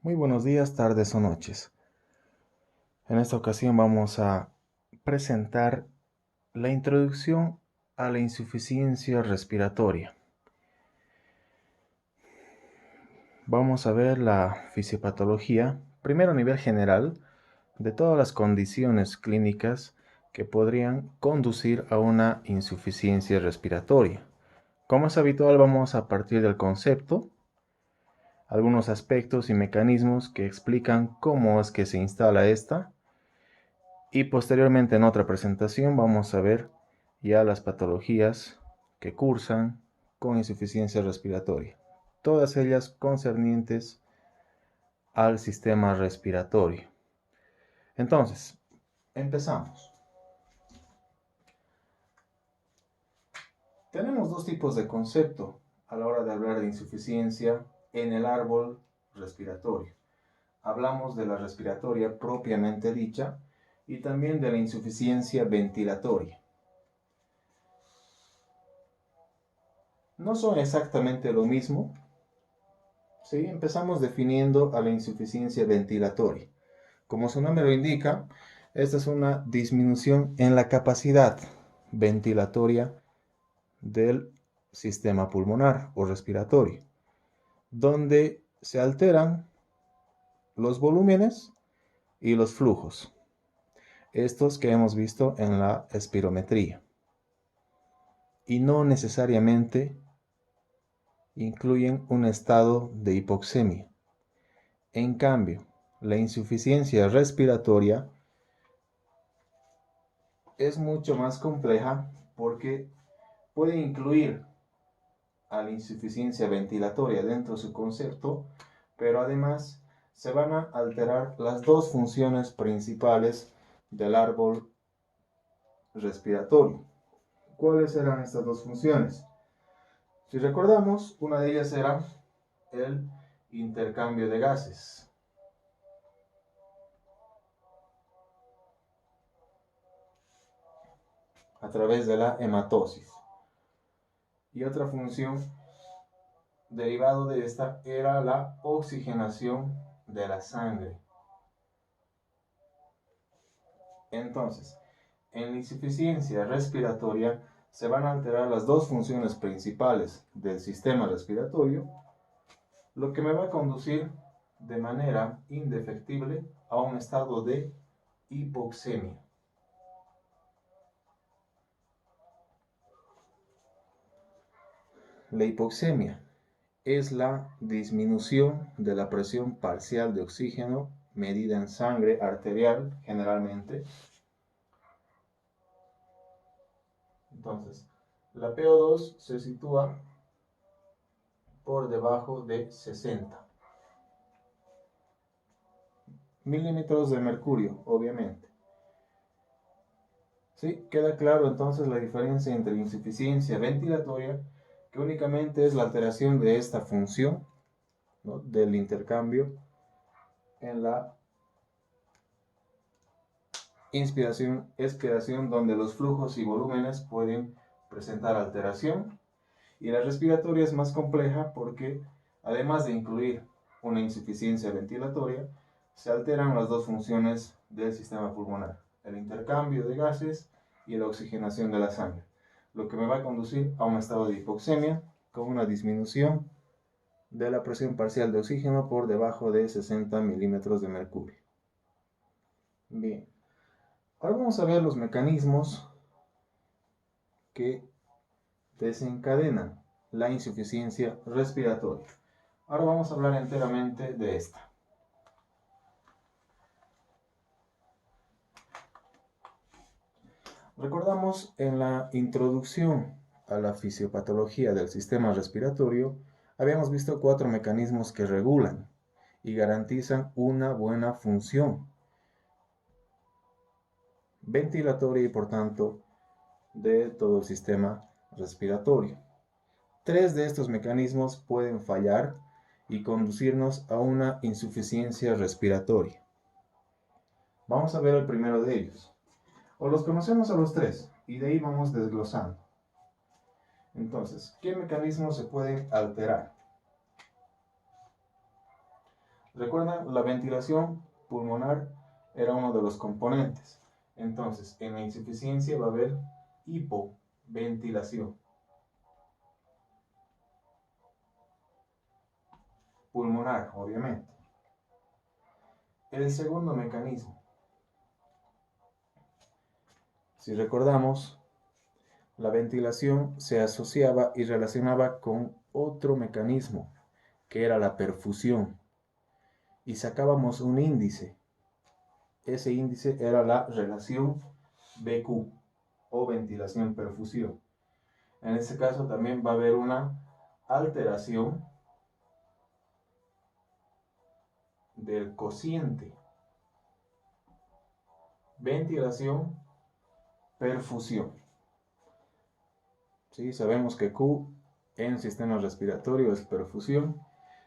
Muy buenos días, tardes o noches. En esta ocasión vamos a presentar la introducción a la insuficiencia respiratoria. Vamos a ver la fisiopatología, primero a nivel general, de todas las condiciones clínicas que podrían conducir a una insuficiencia respiratoria. Como es habitual, vamos a partir del concepto, algunos aspectos y mecanismos que explican cómo es que se instala esta. Y posteriormente en otra presentación vamos a ver ya las patologías que cursan con insuficiencia respiratoria, todas ellas concernientes al sistema respiratorio. Entonces, empezamos. Tenemos dos tipos de concepto a la hora de hablar de insuficiencia en el árbol respiratorio. Hablamos de la respiratoria propiamente dicha y también de la insuficiencia ventilatoria. No son exactamente lo mismo. ¿Sí? Empezamos definiendo a la insuficiencia ventilatoria. Como su nombre lo indica, esta es una disminución en la capacidad ventilatoria del sistema pulmonar o respiratorio, donde se alteran los volúmenes y los flujos, estos que hemos visto en la espirometría, y no necesariamente incluyen un estado de hipoxemia. En cambio, la insuficiencia respiratoria es mucho más compleja porque puede incluir a la insuficiencia ventilatoria dentro de su concepto, pero además se van a alterar las dos funciones principales del árbol respiratorio. ¿Cuáles eran estas dos funciones? Si recordamos, una de ellas era el intercambio de gases. A través de la hematosis. Y otra función derivado de esta era la oxigenación de la sangre. Entonces, en la insuficiencia respiratoria se van a alterar las dos funciones principales del sistema respiratorio, lo que me va a conducir de manera indefectible a un estado de hipoxemia. La hipoxemia es la disminución de la presión parcial de oxígeno medida en sangre arterial generalmente. Entonces, la PO2 se sitúa por debajo de 60 milímetros de mercurio, obviamente. ¿Sí? Queda claro entonces la diferencia entre insuficiencia ventilatoria, que únicamente es la alteración de esta función, ¿no?, del intercambio en la inspiración, expiración, donde los flujos y volúmenes pueden presentar alteración, y la respiratoria es más compleja porque, además de incluir una insuficiencia ventilatoria, se alteran las dos funciones del sistema pulmonar, el intercambio de gases y la oxigenación de la sangre, lo que me va a conducir a un estado de hipoxemia con una disminución de la presión parcial de oxígeno por debajo de 60 milímetros de mercurio. Bien, ahora vamos a ver los mecanismos que desencadenan la insuficiencia respiratoria. Ahora vamos a hablar enteramente de esta. Recordamos en la introducción a la fisiopatología del sistema respiratorio, habíamos visto 4 mecanismos que regulan y garantizan una buena función ventilatoria y por tanto de todo el sistema respiratorio. 3 de estos mecanismos pueden fallar y conducirnos a una insuficiencia respiratoria. Vamos a ver el primero de ellos. O los conocemos a los 3 y de ahí vamos desglosando. Entonces, ¿qué mecanismos se pueden alterar? Recuerdan, la ventilación pulmonar era uno de los componentes. Entonces, en la insuficiencia va a haber hipoventilación pulmonar, obviamente. El segundo mecanismo, si recordamos, la ventilación se asociaba y relacionaba con otro mecanismo, que era la perfusión, y sacábamos un índice. Ese índice era la relación BQ o ventilación-perfusión. En este caso también va a haber una alteración del cociente ventilación-perfusión. ¿Sí? Sabemos que Q en sistema respiratorio es perfusión,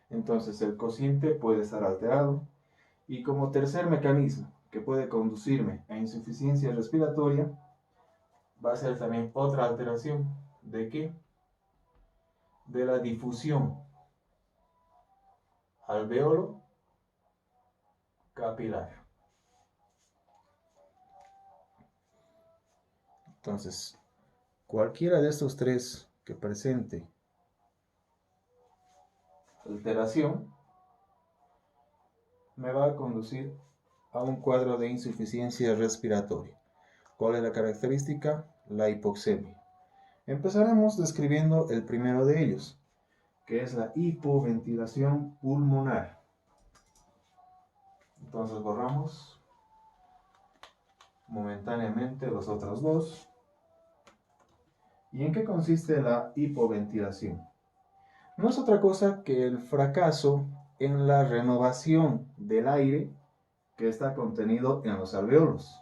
entonces el cociente puede estar alterado. Y como tercer mecanismo que puede conducirme a insuficiencia respiratoria, va a ser también otra alteración. ¿De qué? De la difusión alveolo capilar. Entonces, cualquiera de estos tres que presente alteración me va a conducir a un cuadro de insuficiencia respiratoria. ¿Cuál es la característica? La hipoxemia. Empezaremos describiendo el primero de ellos, que es la hipoventilación pulmonar. Entonces borramos momentáneamente los otros dos. ¿Y en qué consiste la hipoventilación? No es otra cosa que el fracaso en la renovación del aire que está contenido en los alveolos.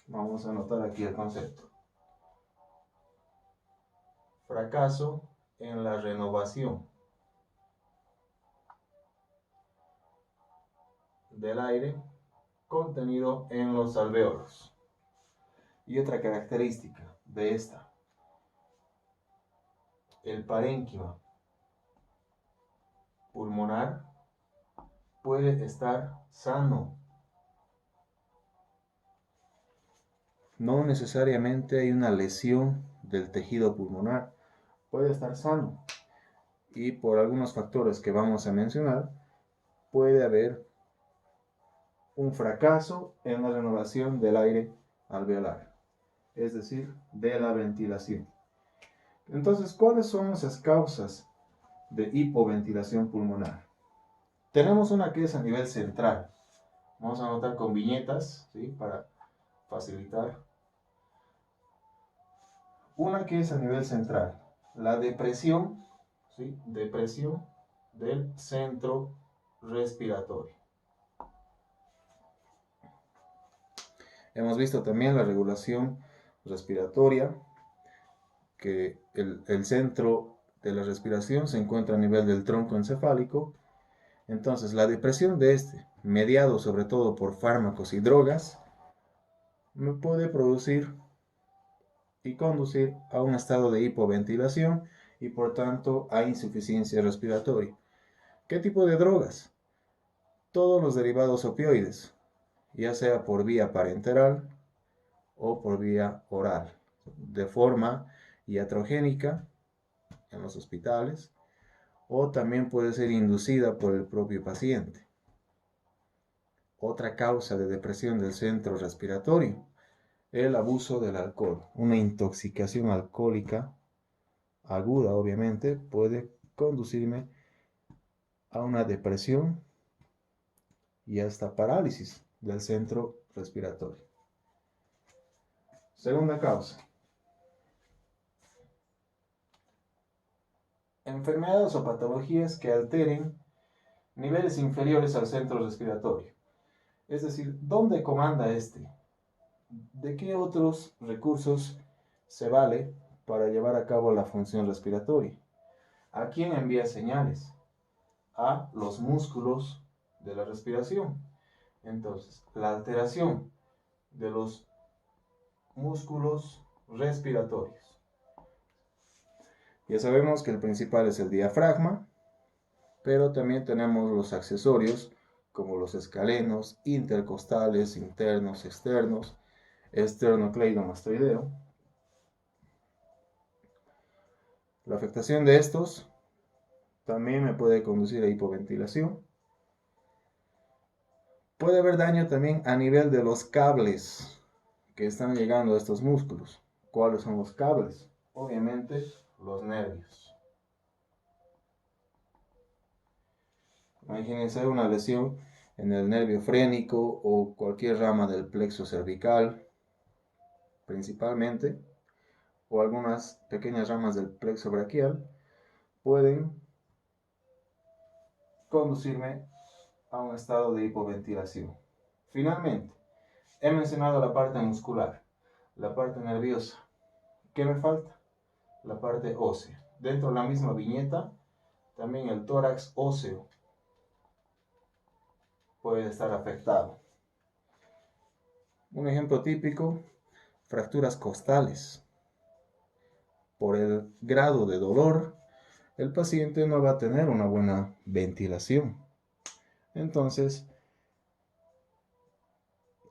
Vamos a anotar aquí el concepto. Fracaso en la renovación del aire contenido en los alveolos. Y otra característica de esta, el parénquima pulmonar puede estar sano. No necesariamente hay una lesión del tejido pulmonar, puede estar sano. Y por algunos factores que vamos a mencionar, puede haber un fracaso en la renovación del aire alveolar, es decir, de la ventilación. Entonces, ¿cuáles son esas causas de hipoventilación pulmonar? Tenemos una que es a nivel central. Vamos a anotar con viñetas, ¿sí? Para facilitar. Una que es a nivel central, la depresión, ¿sí? Depresión del centro respiratorio. Hemos visto también la regulación respiratoria, que el centro de la respiración se encuentra a nivel del tronco encefálico. Entonces, la depresión de este, mediado sobre todo por fármacos y drogas, me puede producir y conducir a un estado de hipoventilación y por tanto a insuficiencia respiratoria. ¿Qué tipo de drogas? Todos los derivados opioides, ya sea por vía parenteral o por vía oral, de forma iatrogénica en los hospitales, o también puede ser inducida por el propio paciente. Otra causa de depresión del centro respiratorio, el abuso del alcohol. Una intoxicación alcohólica aguda, obviamente, puede conducirme a una depresión y hasta parálisis del centro respiratorio. Segunda causa. Enfermedades o patologías que alteren niveles inferiores al centro respiratorio. Es decir, ¿dónde comanda este? ¿De qué otros recursos se vale para llevar a cabo la función respiratoria? ¿A quién envía señales? A los músculos de la respiración. Entonces, la alteración de los músculos respiratorios. Ya sabemos que el principal es el diafragma, pero también tenemos los accesorios como los escalenos, intercostales, internos, externos, esternocleidomastoideo. La afectación de estos también me puede conducir a hipoventilación. Puede haber daño también a nivel de los cables que están llegando a estos músculos. ¿Cuáles son los cables? Obviamente los nervios. Imagínense una lesión en el nervio frénico o cualquier rama del plexo cervical, principalmente, o algunas pequeñas ramas del plexo braquial, pueden conducirme a un estado de hipoventilación. Finalmente, he mencionado la parte muscular, la parte nerviosa. ¿Qué me falta? La parte ósea. Dentro de la misma viñeta, también el tórax óseo puede estar afectado. Un ejemplo típico, fracturas costales. Por el grado de dolor, el paciente no va a tener una buena ventilación. Entonces,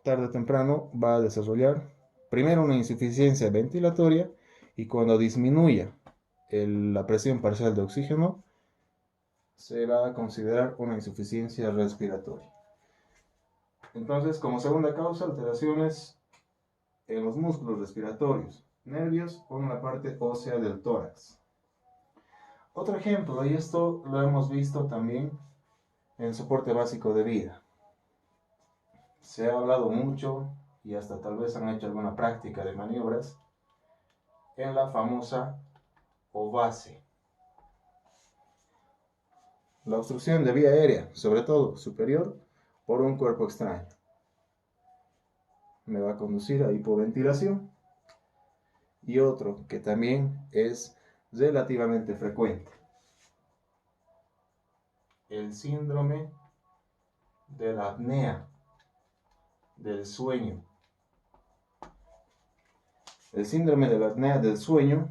tarde o temprano va a desarrollar primero una insuficiencia ventilatoria y cuando disminuya la presión parcial de oxígeno, se va a considerar una insuficiencia respiratoria. Entonces, como segunda causa, alteraciones en los músculos respiratorios, nervios o en la parte ósea del tórax. Otro ejemplo, y esto lo hemos visto también en soporte básico de vida. Se ha hablado mucho y hasta tal vez han hecho alguna práctica de maniobras en la famosa OVASE. La obstrucción de vía aérea, sobre todo superior, por un cuerpo extraño, me va a conducir a hipoventilación. Y otro que también es relativamente frecuente, el síndrome de la apnea del sueño. El síndrome de la apnea del sueño,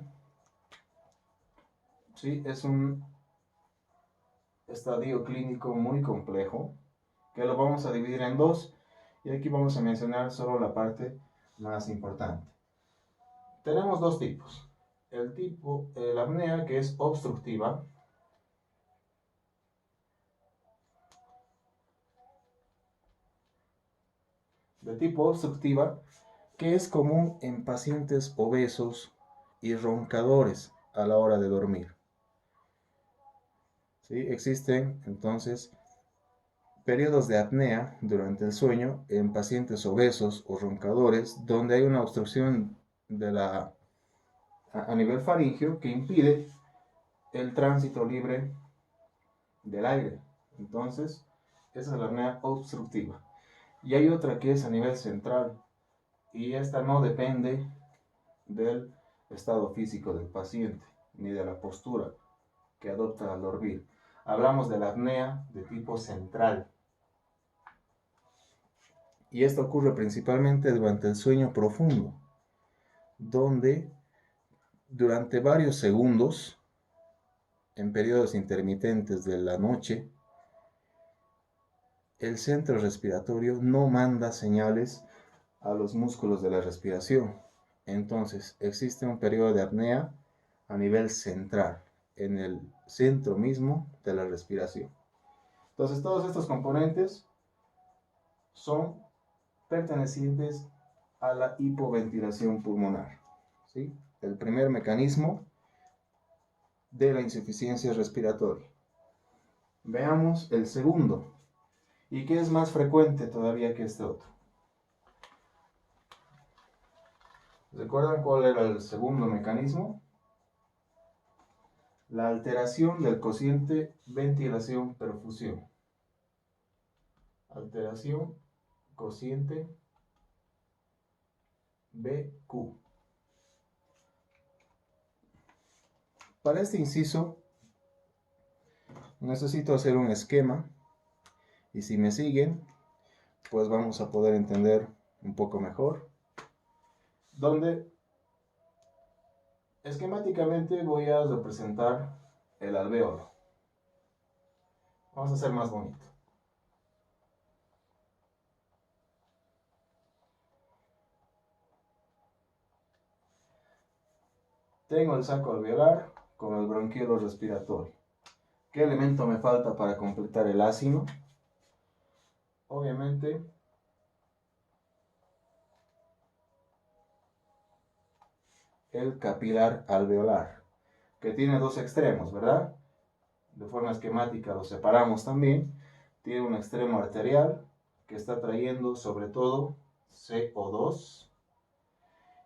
¿sí?, es un estadio clínico muy complejo que lo vamos a dividir en dos y aquí vamos a mencionar solo la parte más importante. Tenemos dos tipos. El tipo, la apnea que es obstructiva, de tipo obstructiva, que es común en pacientes obesos y roncadores a la hora de dormir. ¿Sí? Existen entonces periodos de apnea durante el sueño en pacientes obesos o roncadores donde hay una obstrucción a nivel faríngeo que impide el tránsito libre del aire. Entonces, esa es la apnea obstructiva. Y hay otra que es a nivel central y esta no depende del estado físico del paciente ni de la postura que adopta al dormir. Hablamos de la apnea de tipo central. Y esto ocurre principalmente durante el sueño profundo, donde durante varios segundos, en periodos intermitentes de la noche, el centro respiratorio no manda señales a los músculos de la respiración. Entonces, existe un periodo de apnea a nivel central, en el centro mismo de la respiración. Entonces, todos estos componentes son pertenecientes a la hipoventilación pulmonar, ¿sí? El primer mecanismo de la insuficiencia respiratoria. Veamos el segundo, y que es más frecuente todavía que este otro. ¿Recuerdan cuál era el segundo mecanismo? La alteración del cociente ventilación-perfusión. Alteración cociente BQ. Para este inciso necesito hacer un esquema y si me siguen, pues vamos a poder entender un poco mejor, donde esquemáticamente voy a representar el alvéolo. Vamos a hacer más bonito. Tengo el saco alveolar con el bronquiolo respiratorio. ¿Qué elemento me falta para completar el ácido? Obviamente, el capilar alveolar, que tiene dos extremos, ¿verdad? De forma esquemática lo separamos también. Tiene un extremo arterial que está trayendo sobre todo CO2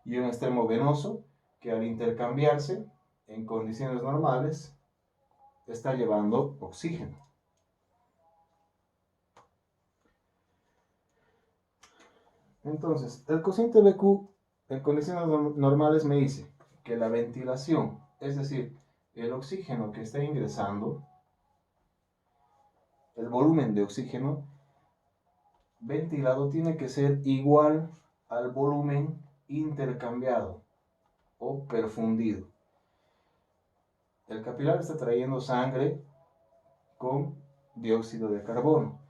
y un extremo venoso que al intercambiarse en condiciones normales está llevando oxígeno. Entonces, el cociente BQ en condiciones normales me dice que la ventilación, es decir, el oxígeno que está ingresando, el volumen de oxígeno ventilado tiene que ser igual al volumen intercambiado o perfundido. El capilar está trayendo sangre con dióxido de carbono.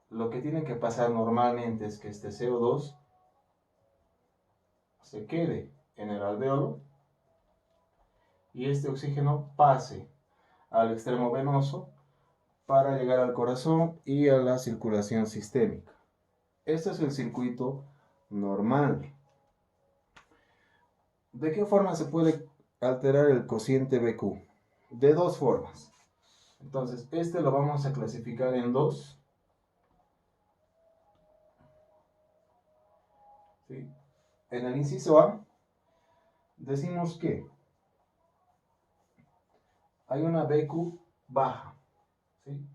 Lo que tiene que pasar normalmente es que este CO2 se quede en el alveolo y este oxígeno pase al extremo venoso para llegar al corazón y a la circulación sistémica. Este es el circuito normal. ¿De qué forma se puede alterar el cociente BQ? De dos formas. Entonces, este lo vamos a clasificar en dos. ¿Sí? En el inciso A, decimos que hay una BQ baja. ¿Sí?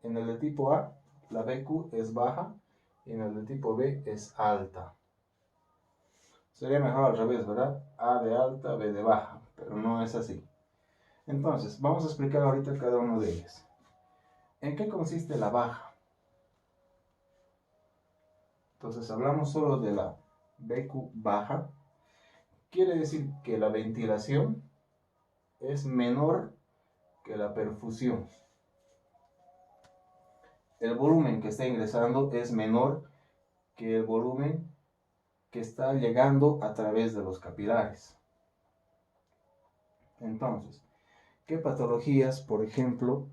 En el de tipo A, la BQ es baja y en el de tipo B es alta. Sería mejor al revés, ¿verdad? A de alta, B de baja, pero no es así. Entonces, vamos a explicar ahorita cada uno de ellos. ¿En qué consiste la baja? Entonces, hablamos solo de la BQ baja. Quiere decir que la ventilación es menor que la perfusión. El volumen que está ingresando es menor que el volumen que está llegando a través de los capilares. Entonces, ¿qué patologías, por ejemplo,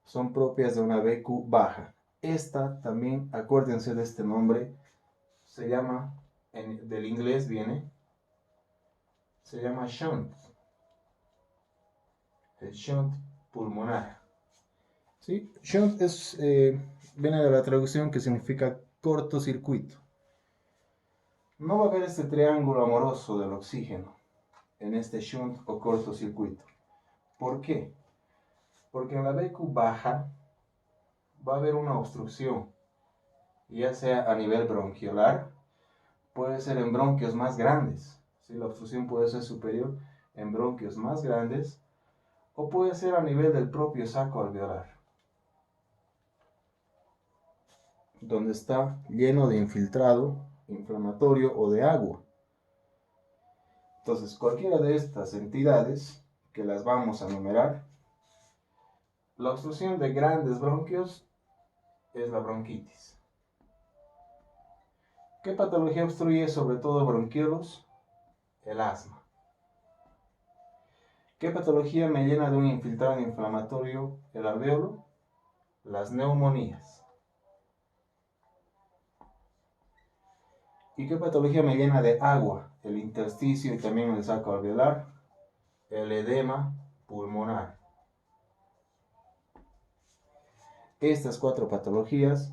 son propias de una BQ baja? Esta también, acuérdense de este nombre, se llama, del inglés viene, se llama shunt, el shunt pulmonar. ¿Sí? Shunt viene de la traducción que significa cortocircuito. No va a haber este triángulo amoroso del oxígeno en este shunt o cortocircuito. ¿Por qué? Porque en la BQ baja va a haber una obstrucción, ya sea a nivel bronquiolar, puede ser en bronquios más grandes, ¿sí? La obstrucción puede ser superior en bronquios más grandes, o puede ser a nivel del propio saco alveolar, donde está lleno de infiltrado inflamatorio o de agua. Entonces, cualquiera de estas entidades, que las vamos a numerar, la obstrucción de grandes bronquios es la bronquitis. ¿Qué patología obstruye sobre todo bronquiolos? El asma. ¿Qué patología me llena de un infiltrado inflamatorio el alveolo? Las neumonías. ¿Y qué patología me llena de agua? El intersticio y también el saco alveolar, el edema pulmonar. Estas cuatro patologías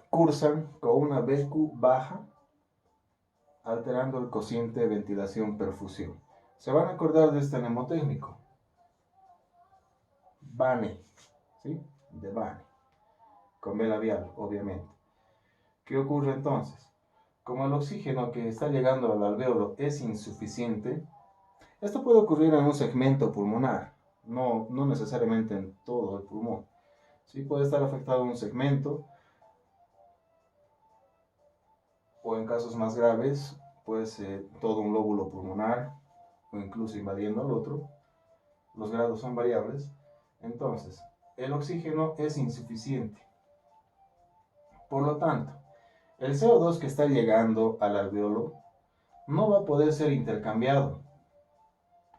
cursan con una BQ baja, alterando el cociente de ventilación-perfusión. Se van a acordar de este mnemotécnico. Bane, ¿sí? De Bane, con B labial, obviamente. ¿Qué ocurre entonces? Como el oxígeno que está llegando al alveolo es insuficiente, esto puede ocurrir en un segmento pulmonar, no necesariamente en todo el pulmón. Sí puede estar afectado un segmento, o en casos más graves, puede ser todo un lóbulo pulmonar o incluso invadiendo el otro. Los grados son variables. Entonces, el oxígeno es insuficiente. Por lo tanto, el CO2 que está llegando al alveolo no va a poder ser intercambiado,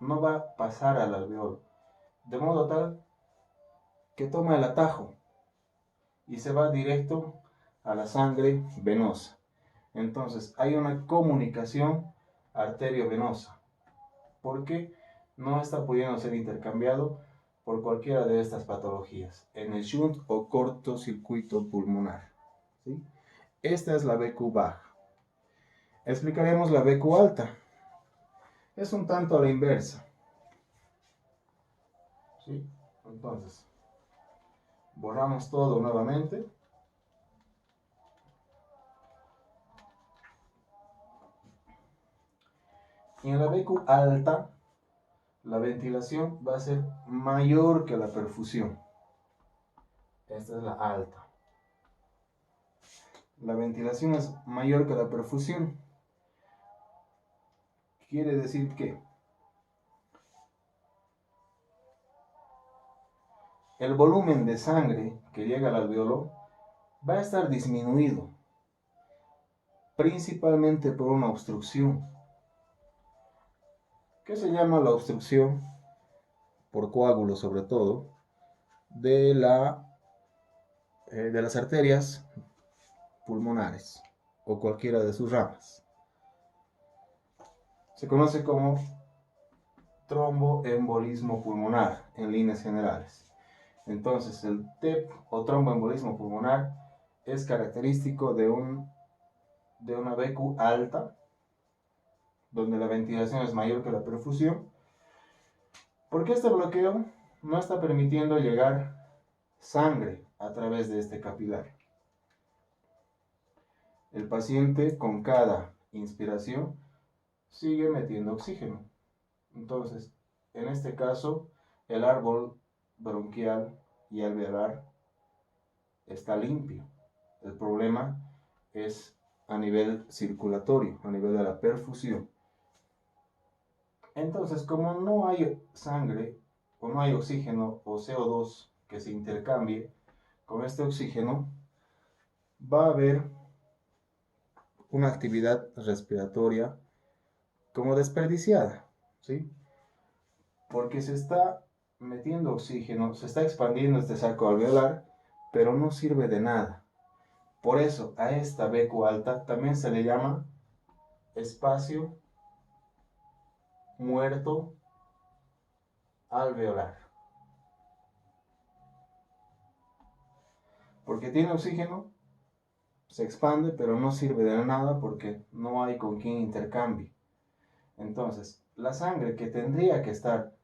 no va a pasar al alveolo, de modo tal que toma el atajo y se va directo a la sangre venosa. Entonces hay una comunicación arteriovenosa, porque no está pudiendo ser intercambiado por cualquiera de estas patologías, en el shunt o cortocircuito pulmonar. ¿Sí? Esta es la BQ baja. Explicaremos la BQ alta. Es un tanto a la inversa. ¿Sí? Entonces, borramos todo nuevamente. Y en la BQ alta, la ventilación va a ser mayor que la perfusión. Esta es la alta. La ventilación es mayor que la perfusión. Quiere decir que el volumen de sangre que llega al alveolo va a estar disminuido, principalmente por una obstrucción. ¿Qué se llama la obstrucción? Por coágulos sobre todo, de las arterias pulmonares o cualquiera de sus ramas. Se conoce como tromboembolismo pulmonar en líneas generales. Entonces, el TEP o tromboembolismo pulmonar es característico de una BQ alta, donde la ventilación es mayor que la perfusión, porque este bloqueo no está permitiendo llegar sangre a través de este capilar. El paciente con cada inspiración sigue metiendo oxígeno. Entonces, en este caso, el árbol bronquial y alveolar está limpio. El problema es a nivel circulatorio, a nivel de la perfusión. Entonces, como no hay sangre o no hay oxígeno o CO2 que se intercambie con este oxígeno, va a haber una actividad respiratoria como desperdiciada, ¿sí? Porque se está metiendo oxígeno, se está expandiendo este saco alveolar, pero no sirve de nada. Por eso a esta BQ alta también se le llama espacio muerto alveolar. Porque tiene oxígeno, se expande, pero no sirve de nada porque no hay con quien intercambie. Entonces, la sangre que tendría que estar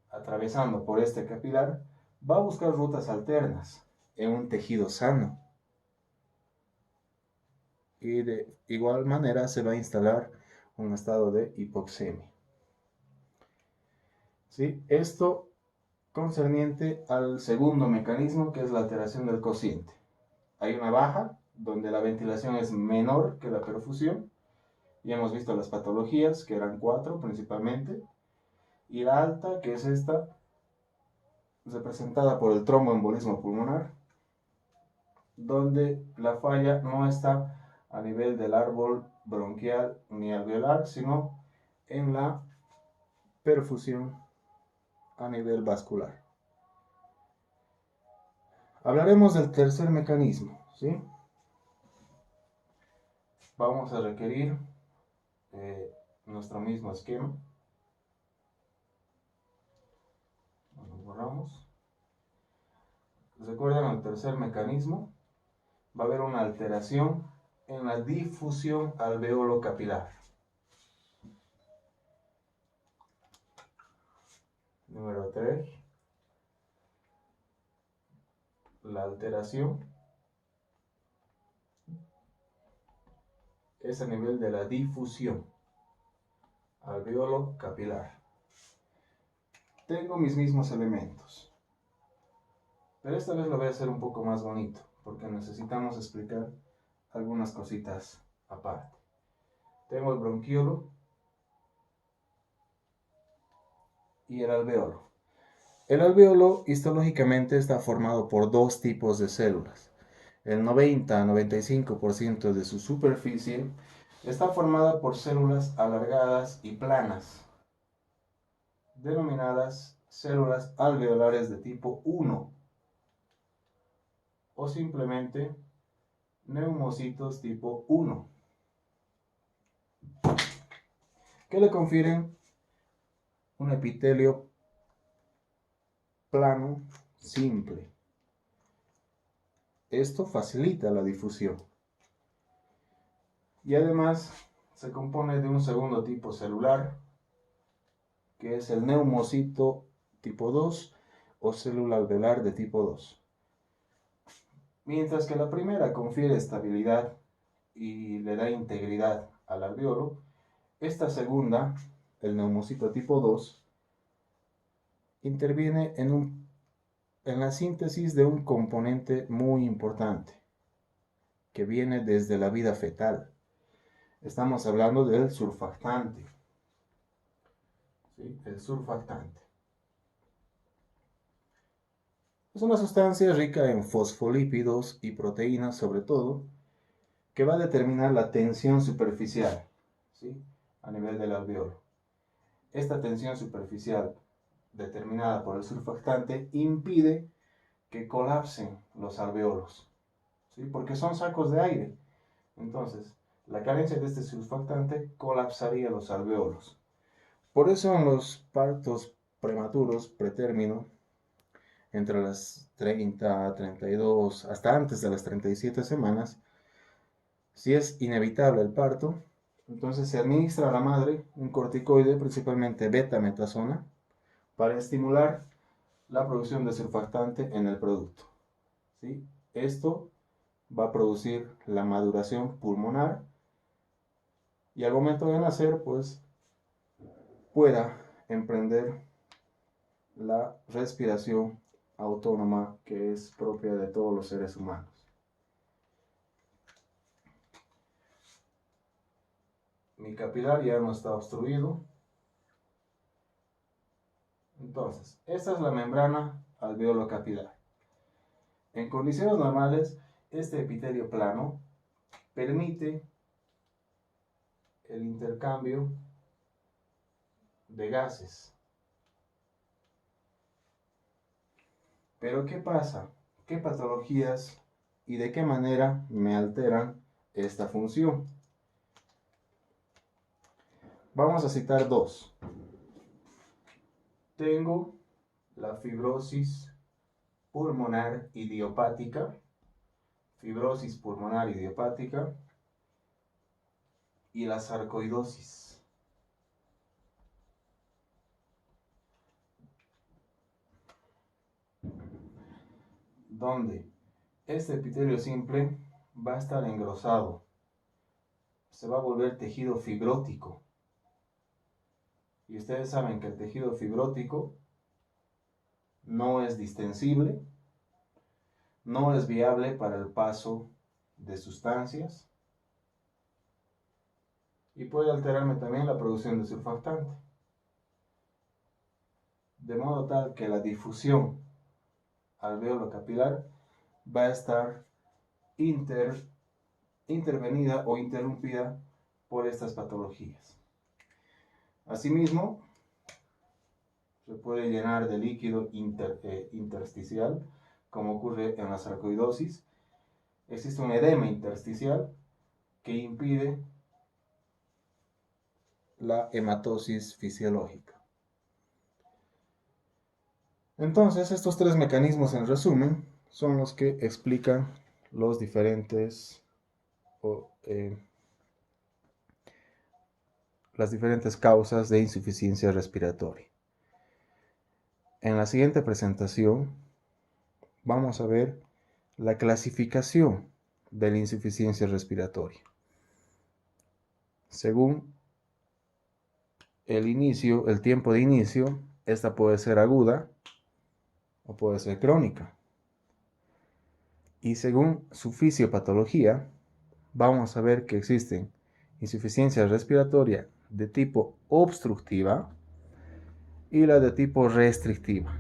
atravesando por este capilar va a buscar rutas alternas en un tejido sano. Y de igual manera se va a instalar un estado de hipoxemia. ¿Sí? Esto concerniente al segundo mecanismo, que es la alteración del cociente. Hay una baja, donde la ventilación es menor que la perfusión. Ya hemos visto las patologías, que eran 4 principalmente. Y la alta, que es esta, representada por el tromboembolismo pulmonar, donde la falla no está a nivel del árbol bronquial ni alveolar, sino en la perfusión a nivel vascular. Hablaremos del tercer mecanismo, ¿sí? Vamos a requerir nuestro mismo esquema. Lo borramos. Recuerden, el tercer mecanismo va a haber una alteración en la difusión alveolo capilar. Número 3. La alteración es a nivel de la difusión alveolo capilar. Tengo mis mismos elementos, pero esta vez lo voy a hacer un poco más bonito, porque necesitamos explicar algunas cositas aparte. Tengo el bronquiolo y el alveolo. El alveolo histológicamente está formado por dos tipos de células. El 90-95% de su superficie está formada por células alargadas y planas, denominadas células alveolares de tipo 1 o simplemente neumocitos tipo 1, que le confieren un epitelio plano simple. Esto facilita la difusión. Y además se compone de un segundo tipo celular, que es el neumocito tipo 2 o célula alveolar de tipo 2. Mientras que la primera confiere estabilidad y le da integridad al alveolo, esta segunda, el neumocito tipo 2, interviene en la síntesis de un componente muy importante que viene desde la vida fetal. Estamos hablando del surfactante. ¿Sí? El surfactante. Es una sustancia rica en fosfolípidos y proteínas, sobre todo, que va a determinar la tensión superficial, ¿sí? A nivel del alveolo. Esta tensión superficial determinada por el surfactante impide que colapsen los alveolos, ¿sí? Porque son sacos de aire. Entonces, la carencia de este surfactante colapsaría los alveolos. Por eso en los partos prematuros, pretérmino, entre las 30, 32, hasta antes de las 37 semanas, si es inevitable el parto, entonces se administra a la madre un corticoide, principalmente betametasona, para estimular la producción de surfactante en el producto. ¿Sí? Esto va a producir la maduración pulmonar y al momento de nacer, pues, pueda emprender la respiración autónoma que es propia de todos los seres humanos. Mi capilar ya no está obstruido. Entonces, esta es la membrana alveolo capilar. En condiciones normales, este epitelio plano permite el intercambio de gases. Pero ¿qué pasa? ¿Qué patologías y de qué manera me alteran esta función? Vamos a citar dos. Tengo la fibrosis pulmonar idiopática, y la sarcoidosis. Donde este epitelio simple va a estar engrosado, se va a volver tejido fibrótico. Y ustedes saben que el tejido fibrótico no es distensible, no es viable para el paso de sustancias y puede alterarme también la producción de surfactante. De modo tal que la difusión alveolo capilar va a estar intervenida o interrumpida por estas patologías. Asimismo, se puede llenar de líquido intersticial, como ocurre en la sarcoidosis. Existe un edema intersticial que impide la hematosis fisiológica. Entonces, estos tres mecanismos, en resumen, son los que explican los las diferentes causas de insuficiencia respiratoria. En la siguiente presentación vamos a ver la clasificación de la insuficiencia respiratoria. Según el tiempo de inicio, esta puede ser aguda o puede ser crónica. Y según su fisiopatología, vamos a ver que existen insuficiencia respiratoria de tipo obstructiva y la de tipo restrictiva.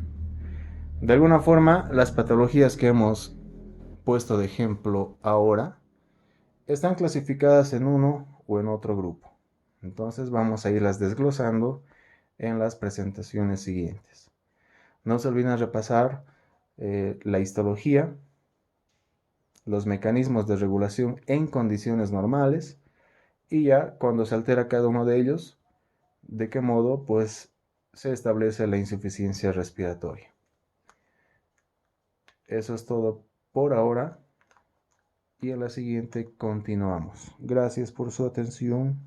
De alguna forma, las patologías que hemos puesto de ejemplo ahora están clasificadas en uno o en otro grupo. Entonces vamos a irlas desglosando en las presentaciones siguientes. No se olviden repasar la histología, los mecanismos de regulación en condiciones normales y ya cuando se altera cada uno de ellos, de qué modo pues se establece la insuficiencia respiratoria. Eso es todo por ahora y en la siguiente continuamos. Gracias por su atención.